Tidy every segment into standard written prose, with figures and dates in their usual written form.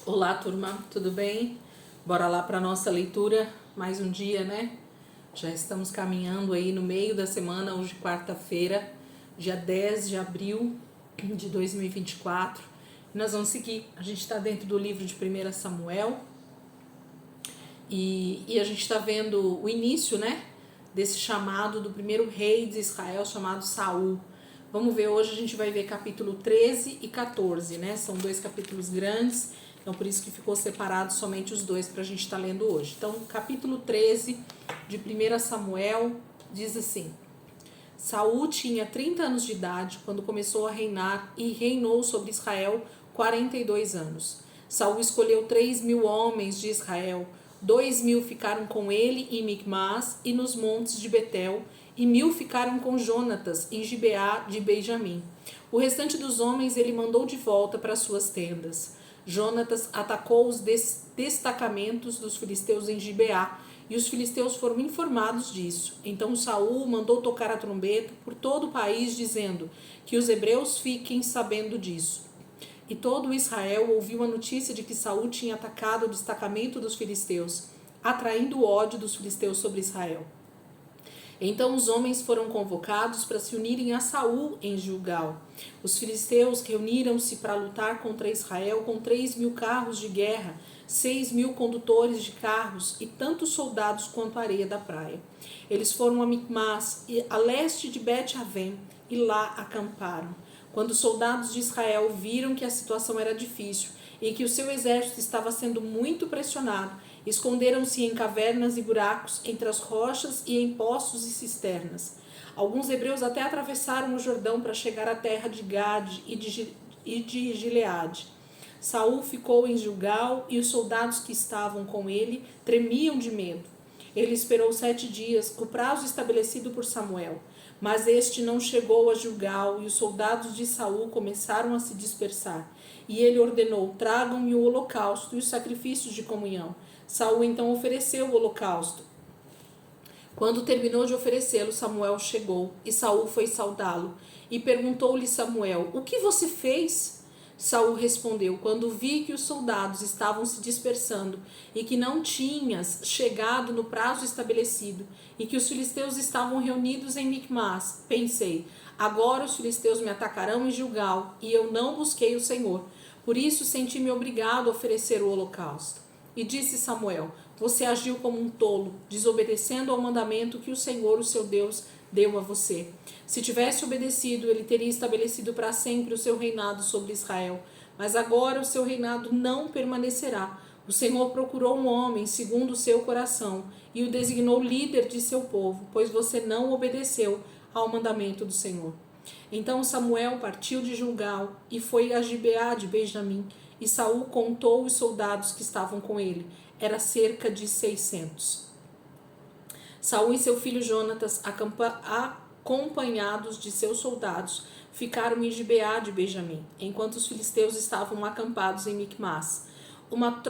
Olá, turma, tudo bem? Bora lá para nossa leitura, mais um dia, né? Já estamos caminhando aí no meio da semana, hoje quarta-feira, dia 10 de abril de 2024. E nós vamos seguir, a gente está dentro do livro de 1 Samuel e a gente está vendo o início, né? Desse chamado do primeiro rei de Israel, chamado Saul. Vamos ver, hoje a gente vai ver capítulo 13 e 14, né? São dois capítulos grandes, então por isso que ficou separado somente os dois para a gente estar lendo hoje. Então, capítulo 13 de 1 Samuel diz assim: Saul tinha 30 anos de idade quando começou a reinar e reinou sobre Israel 42 anos. Saul escolheu 3.000 homens de Israel, 2.000 ficaram com ele em Micmas e nos montes de Betel, e 1.000 ficaram com Jonatas em Gibeá de Benjamim. O restante dos homens ele mandou de volta para suas tendas. Jonatas atacou os destacamentos dos filisteus em Gibeá, e os filisteus foram informados disso. Então Saul mandou tocar a trombeta por todo o país, dizendo que os hebreus fiquem sabendo disso. E todo Israel ouviu a notícia de que Saul tinha atacado o destacamento dos filisteus, atraindo o ódio dos filisteus sobre Israel. Então os homens foram convocados para se unirem a Saul em Gilgal. Os filisteus reuniram-se para lutar contra Israel com 3.000 carros de guerra, 6.000 condutores de carros e tantos soldados quanto a areia da praia. Eles foram a Micmas, a leste de Bet-Avém, e lá acamparam. Quando os soldados de Israel viram que a situação era difícil e que o seu exército estava sendo muito pressionado, esconderam-se em cavernas e buracos, entre as rochas e em poços e cisternas. Alguns hebreus até atravessaram o Jordão para chegar à terra de Gade e de Gileade. Saul ficou em Gilgal e os soldados que estavam com ele tremiam de medo. Ele esperou 7 dias, o prazo estabelecido por Samuel. Mas este não chegou a Gilgal e os soldados de Saul começaram a se dispersar. E ele ordenou: tragam-me o holocausto e os sacrifícios de comunhão. Saul então ofereceu o holocausto. Quando terminou de oferecê-lo, Samuel chegou e Saul foi saudá-lo. E perguntou-lhe Samuel: o que você fez? Saul respondeu: quando vi que os soldados estavam se dispersando e que não tinhas chegado no prazo estabelecido e que os filisteus estavam reunidos em Micmas, pensei: agora os filisteus me atacarão em Gilgal e eu não busquei o Senhor. Por isso senti-me obrigado a oferecer o holocausto. E disse Samuel: você agiu como um tolo, desobedecendo ao mandamento que o Senhor, o seu Deus, deu a você. Se tivesse obedecido, ele teria estabelecido para sempre o seu reinado sobre Israel. Mas agora o seu reinado não permanecerá. O Senhor procurou um homem segundo o seu coração e o designou líder de seu povo, pois você não obedeceu ao mandamento do Senhor. Então Samuel partiu de Gilgal e foi a Gibeá de Benjamim, e Saul contou os soldados que estavam com ele. Era cerca de 600. Saul e seu filho Jonatas, acompanhados de seus soldados, ficaram em Gibeá de Benjamim, enquanto os filisteus estavam acampados em Micmas. Uma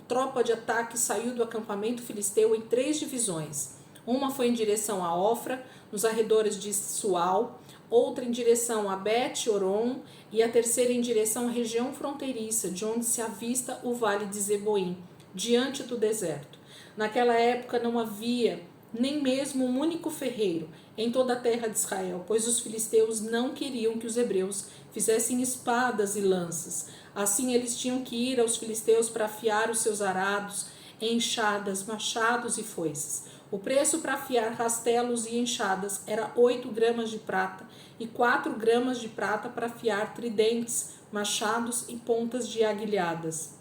tropa de ataque saiu do acampamento filisteu em 3 divisões. Uma foi em direção a Ofra, nos arredores de Sual, outra em direção a Bet-Oron e a terceira em direção à região fronteiriça, de onde se avista o vale de Zeboim, diante do deserto. Naquela época não havia nem mesmo um único ferreiro em toda a terra de Israel, pois os filisteus não queriam que os hebreus fizessem espadas e lanças. Assim eles tinham que ir aos filisteus para afiar os seus arados, enxadas, machados e foices. O preço para afiar rastelos e enxadas era 8 gramas de prata e 4 gramas de prata para afiar tridentes, machados e pontas de aguilhadas.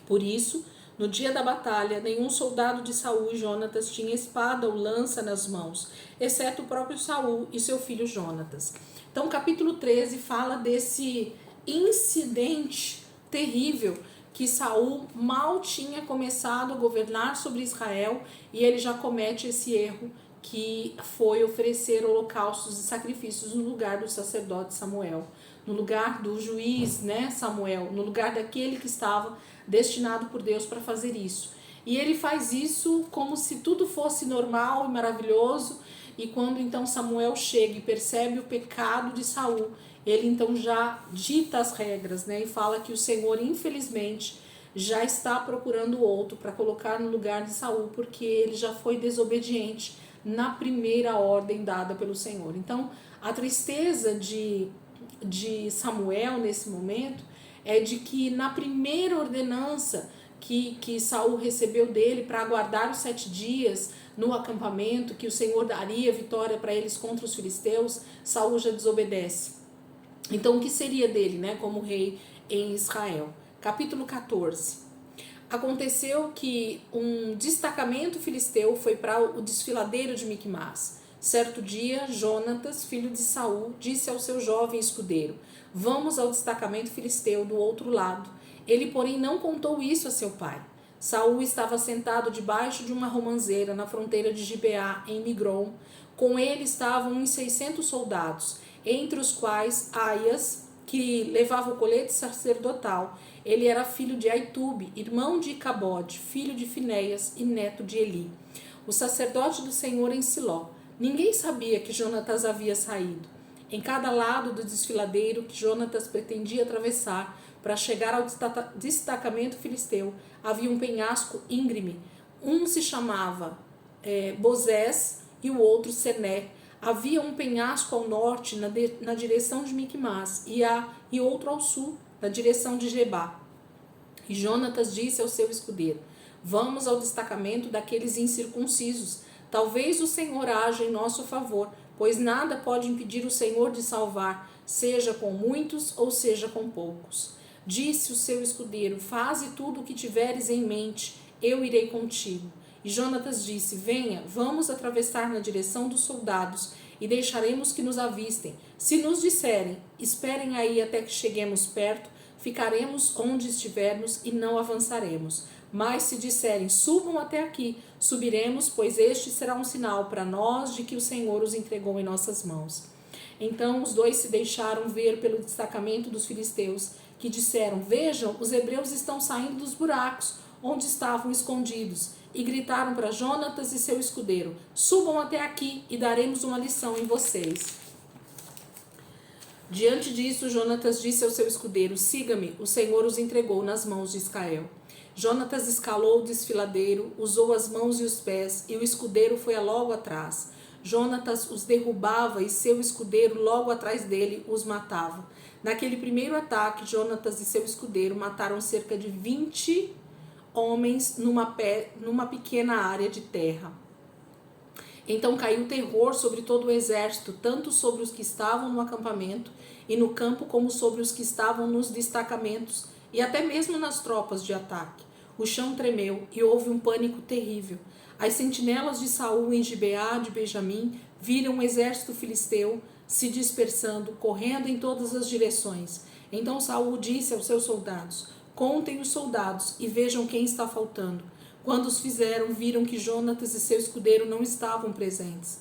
Por isso, no dia da batalha, nenhum soldado de Saul e Jonatas tinha espada ou lança nas mãos, exceto o próprio Saul e seu filho Jonatas. Então, capítulo 13 fala desse incidente terrível que Saul mal tinha começado a governar sobre Israel e ele já comete esse erro que foi oferecer holocaustos e sacrifícios no lugar do sacerdote Samuel, no lugar do juiz, né, Samuel, no lugar daquele que estava destinado por Deus para fazer isso. E ele faz isso como se tudo fosse normal e maravilhoso, e quando então Samuel chega e percebe o pecado de Saul, ele então já dita as regras, né? E fala que o Senhor, infelizmente, já está procurando outro para colocar no lugar de Saul, porque ele já foi desobediente na primeira ordem dada pelo Senhor. Então, a tristeza de Samuel nesse momento é de que na primeira ordenança que Saul recebeu dele para aguardar os 7 dias no acampamento, que o Senhor daria vitória para eles contra os filisteus, Saul já desobedece. Então, o que seria dele, né, como rei em Israel? Capítulo 14. Aconteceu que um destacamento filisteu foi para o desfiladeiro de Miquimás. Certo dia, Jonatas, filho de Saul, disse ao seu jovem escudeiro: vamos ao destacamento filisteu do outro lado. Ele, porém, não contou isso a seu pai. Saul estava sentado debaixo de uma romanceira na fronteira de Gibeá, em Migron. Com ele estavam uns 600 soldados, entre os quais Aias, que levava o colete sacerdotal. Ele era filho de Aitube, irmão de Icabode, filho de Finéias e neto de Eli, o sacerdote do Senhor em Siló. Ninguém sabia que Jonatas havia saído. Em cada lado do desfiladeiro que Jonatas pretendia atravessar para chegar ao destacamento filisteu, havia um penhasco íngreme. Um se chamava Bozés e o outro Sené. Havia um penhasco ao norte, na direção de Miquimás, e outro ao sul, na direção de Gebá. E Jonatas disse ao seu escudeiro: vamos ao destacamento daqueles incircuncisos. Talvez o Senhor haja em nosso favor, pois nada pode impedir o Senhor de salvar, seja com muitos ou seja com poucos. Disse o seu escudeiro: faze tudo o que tiveres em mente, eu irei contigo. E Jonatas disse: venha, vamos atravessar na direção dos soldados e deixaremos que nos avistem. Se nos disserem: esperem aí até que cheguemos perto, ficaremos onde estivermos e não avançaremos. Mas se disserem: subam até aqui, subiremos, pois este será um sinal para nós de que o Senhor os entregou em nossas mãos. Então os dois se deixaram ver pelo destacamento dos filisteus, que disseram: vejam, os hebreus estão saindo dos buracos onde estavam escondidos. E gritaram para Jonatas e seu escudeiro: subam até aqui e daremos uma lição em vocês. Diante disso, Jonatas disse ao seu escudeiro: siga-me, o Senhor os entregou nas mãos de Israel. Jonatas escalou o desfiladeiro, usou as mãos e os pés, e o escudeiro foi logo atrás. Jonatas os derrubava e seu escudeiro logo atrás dele os matava. Naquele primeiro ataque, Jonatas e seu escudeiro mataram cerca de 20 homens numa pequena área de terra. Então caiu terror sobre todo o exército, tanto sobre os que estavam no acampamento e no campo, como sobre os que estavam nos destacamentos, e até mesmo nas tropas de ataque. O chão tremeu e houve um pânico terrível. As sentinelas de Saul em Gibeá de Benjamim viram o exército filisteu se dispersando, correndo em todas as direções. Então Saul disse aos seus soldados: contem os soldados e vejam quem está faltando. Quando os fizeram, viram que Jonatas e seu escudeiro não estavam presentes.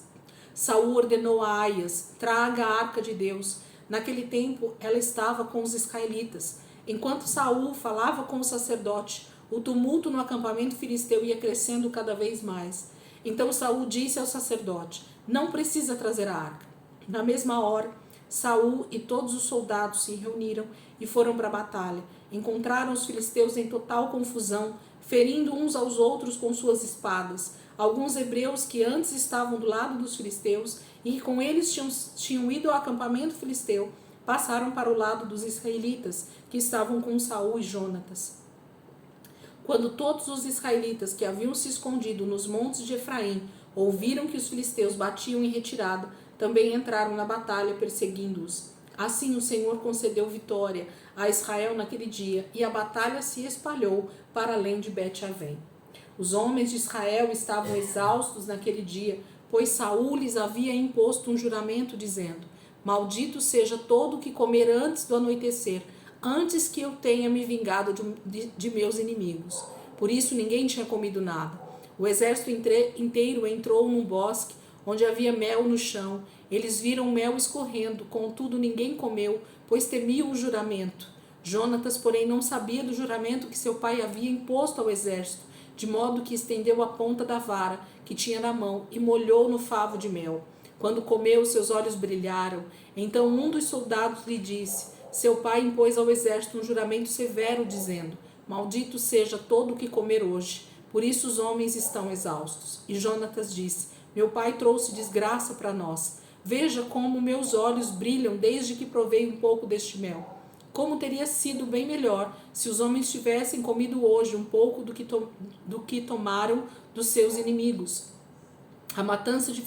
Saul ordenou a Aias: traga a arca de Deus. Naquele tempo, ela estava com os israelitas. Enquanto Saul falava com o sacerdote, o tumulto no acampamento filisteu ia crescendo cada vez mais. Então Saul disse ao sacerdote: não precisa trazer a arca. Na mesma hora, Saul e todos os soldados se reuniram e foram para a batalha. Encontraram os filisteus em total confusão, ferindo uns aos outros com suas espadas. Alguns hebreus que antes estavam do lado dos filisteus e que com eles tinham ido ao acampamento filisteu, passaram para o lado dos israelitas, que estavam com Saul e Jonatas. Quando todos os israelitas que haviam se escondido nos montes de Efraim ouviram que os filisteus batiam em retirada, também entraram na batalha perseguindo-os. Assim o Senhor concedeu vitória a Israel naquele dia, e a batalha se espalhou para além de Bet-Avém. Os homens de Israel estavam exaustos naquele dia, pois Saul lhes havia imposto um juramento, dizendo: maldito seja todo o que comer antes do anoitecer, antes que eu tenha me vingado de meus inimigos. Por isso ninguém tinha comido nada. O exército inteiro entrou num bosque onde havia mel no chão. Eles viram o mel escorrendo, contudo ninguém comeu, pois temiam o juramento. Jonatas, porém, não sabia do juramento que seu pai havia imposto ao exército, de modo que estendeu a ponta da vara que tinha na mão e molhou no favo de mel. Quando comeu, seus olhos brilharam. Então um dos soldados lhe disse: seu pai impôs ao exército um juramento severo, dizendo: maldito seja todo o que comer hoje. Por isso os homens estão exaustos. E Jonatas disse: meu pai trouxe desgraça para nós. Veja como meus olhos brilham desde que provei um pouco deste mel. Como teria sido bem melhor se os homens tivessem comido hoje um pouco do que tomaram dos seus inimigos. A matança de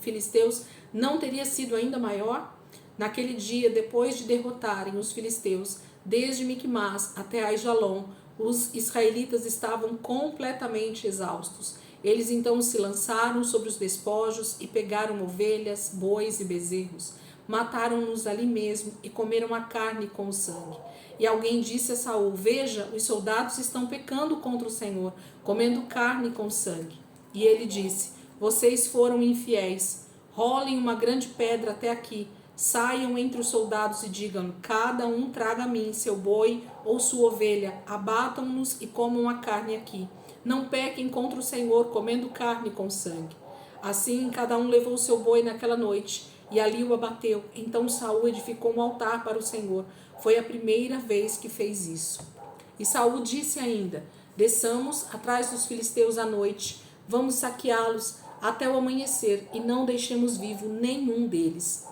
filisteus não teria sido ainda maior? Naquele dia, depois de derrotarem os filisteus, desde Miquimás até Aijalon, os israelitas estavam completamente exaustos. Eles então se lançaram sobre os despojos e pegaram ovelhas, bois e bezerros. Mataram-nos ali mesmo e comeram a carne com o sangue. E alguém disse a Saul: veja, os soldados estão pecando contra o Senhor, comendo carne com sangue. E ele disse: vocês foram infiéis. Rolem uma grande pedra até aqui. Saiam entre os soldados e digam: cada um traga a mim seu boi ou sua ovelha. Abatam-nos e comam a carne aqui. Não pequem contra o Senhor comendo carne com sangue. Assim cada um levou seu boi naquela noite e ali o abateu. Então Saul edificou um altar para o Senhor. Foi a primeira vez que fez isso. E Saul disse ainda: desçamos atrás dos filisteus à noite. Vamos saqueá-los até o amanhecer e não deixemos vivo nenhum deles.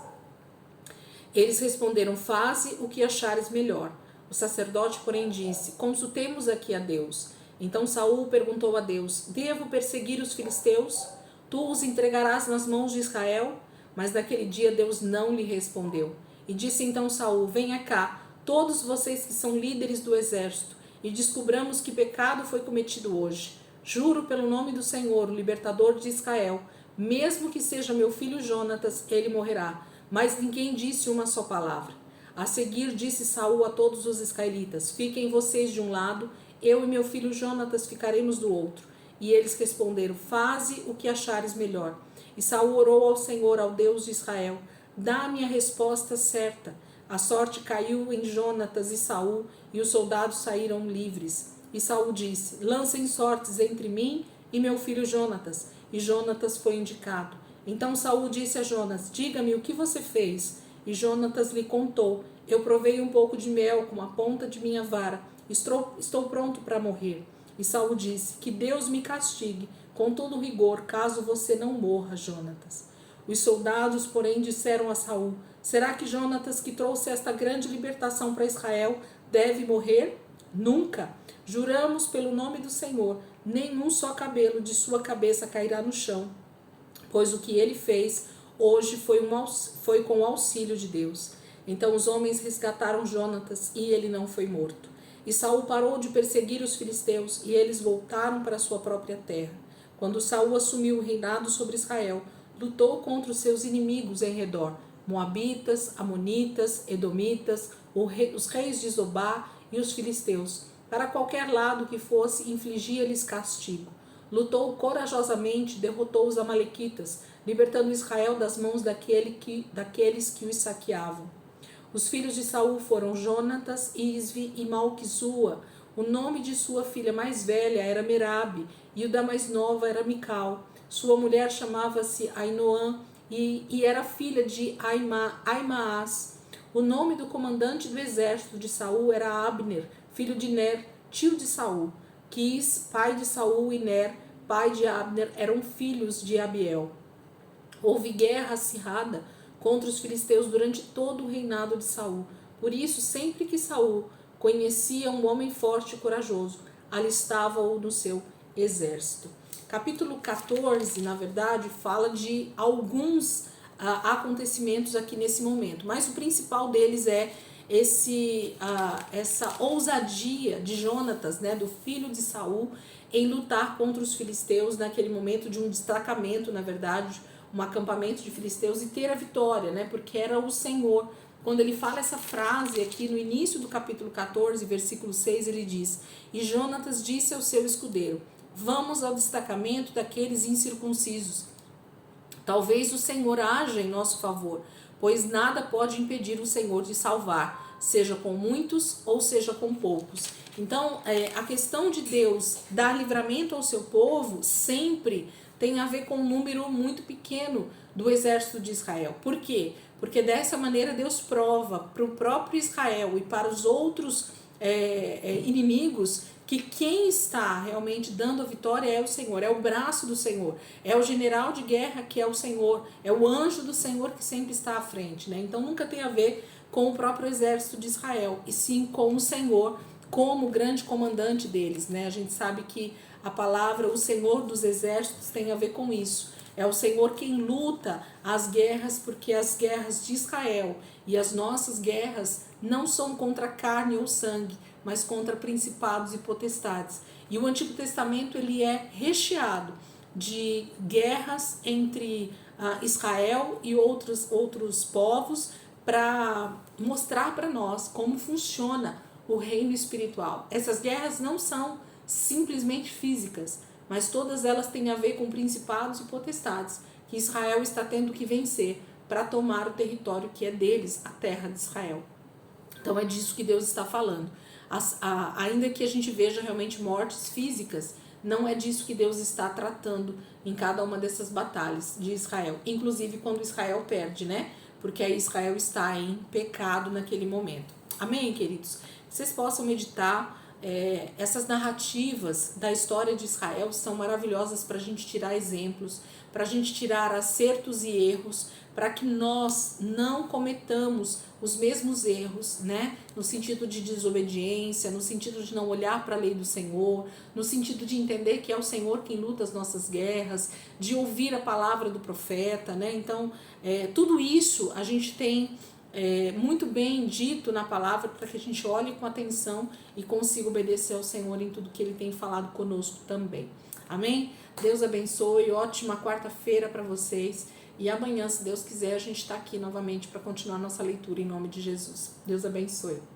Eles responderam: faze o que achares melhor. O sacerdote, porém, disse: consultemos aqui a Deus. Então Saul perguntou a Deus: devo perseguir os filisteus? Tu os entregarás nas mãos de Israel? Mas naquele dia Deus não lhe respondeu. E disse então Saul: venha cá, todos vocês que são líderes do exército, e descubramos que pecado foi cometido hoje. Juro pelo nome do Senhor, o libertador de Israel, mesmo que seja meu filho Jonatas, ele morrerá. Mas ninguém disse uma só palavra. A seguir disse Saul a todos os israelitas: fiquem vocês de um lado, eu e meu filho Jonatas ficaremos do outro. E eles responderam: faze o que achares melhor. E Saul orou ao Senhor, ao Deus de Israel: dá-me a resposta certa. A sorte caiu em Jonatas e Saul, e os soldados saíram livres. E Saul disse: lancem sortes entre mim e meu filho Jonatas. E Jonatas foi indicado. Então Saul disse a Jonas: diga-me o que você fez. E Jonatas lhe contou: eu provei um pouco de mel com a ponta de minha vara. Estou pronto para morrer. E Saul disse: que Deus me castigue com todo rigor, caso você não morra, Jonatas. Os soldados, porém, disseram a Saul: será que Jonatas, que trouxe esta grande libertação para Israel, deve morrer? Nunca. Juramos pelo nome do Senhor, nenhum só cabelo de sua cabeça cairá no chão, pois o que ele fez hoje foi com o auxílio de Deus. Então os homens resgataram Jonatas e ele não foi morto. E Saul parou de perseguir os filisteus e eles voltaram para sua própria terra. Quando Saul assumiu o reinado sobre Israel, lutou contra os seus inimigos em redor: Moabitas, Amonitas, Edomitas, os reis de Zobá e os filisteus. Para qualquer lado que fosse, infligia-lhes castigo. Lutou corajosamente, derrotou os amalequitas, libertando Israel das mãos daqueles que os saqueavam. Os filhos de Saul foram Jonatas, Isvi e Malquizua. O nome de sua filha mais velha era Merabe e o da mais nova era Mical. Sua mulher chamava-se Ainoã e era filha de Aimaas. O nome do comandante do exército de Saul era Abner, filho de Ner, tio de Saul. Quis, pai de Saul, e Ner, pai de Abner, eram filhos de Abiel. Houve guerra acirrada contra os filisteus durante todo o reinado de Saul. Por isso, sempre que Saul conhecia um homem forte e corajoso, alistava-o no seu exército. Capítulo 14, na verdade, fala de alguns acontecimentos aqui nesse momento, mas o principal deles é essa ousadia de Jonatas, né, do filho de Saul, em lutar contra os filisteus naquele momento de um destacamento, na verdade, um acampamento de filisteus, e ter a vitória, né, porque era o Senhor. Quando ele fala essa frase aqui no início do capítulo 14, versículo 6, ele diz: e Jonatas disse ao seu escudeiro: vamos ao destacamento daqueles incircuncisos. Talvez o Senhor haja em nosso favor, pois nada pode impedir o Senhor de salvar, seja com muitos ou seja com poucos. Então, a questão de Deus dar livramento ao seu povo sempre tem a ver com um número muito pequeno do exército de Israel. Por quê? Porque dessa maneira Deus prova para o próprio Israel e para os outros inimigos que quem está realmente dando a vitória é o Senhor, é o braço do Senhor, é o general de guerra que é o Senhor, é o anjo do Senhor que sempre está à frente, né? Então nunca tem a ver com o próprio exército de Israel, e sim com o Senhor como grande comandante deles, né? A gente sabe que a palavra o Senhor dos exércitos tem a ver com isso. É o Senhor quem luta as guerras, porque as guerras de Israel e as nossas guerras não são contra carne ou sangue, mas contra principados e potestades. E o Antigo Testamento ele é recheado de guerras entre Israel e outros povos para mostrar para nós como funciona o reino espiritual. Essas guerras não são simplesmente físicas, mas todas elas têm a ver com principados e potestades que Israel está tendo que vencer para tomar o território que é deles, a terra de Israel. Então é disso que Deus está falando. Ainda que a gente veja realmente mortes físicas, não é disso que Deus está tratando em cada uma dessas batalhas de Israel. Inclusive quando Israel perde, né? Porque aí Israel está em pecado naquele momento. Amém, queridos? Vocês possam meditar. Essas narrativas da história de Israel são maravilhosas para a gente tirar exemplos, para a gente tirar acertos e erros, para que nós não cometamos os mesmos erros, né? No sentido de desobediência, no sentido de não olhar para a lei do Senhor, no sentido de entender que é o Senhor quem luta as nossas guerras, de ouvir a palavra do profeta, né? Então, tudo isso a gente tem muito bem dito na palavra para que a gente olhe com atenção e consiga obedecer ao Senhor em tudo que Ele tem falado conosco também. Amém? Deus abençoe, ótima quarta-feira para vocês e amanhã, se Deus quiser, a gente está aqui novamente para continuar nossa leitura em nome de Jesus. Deus abençoe.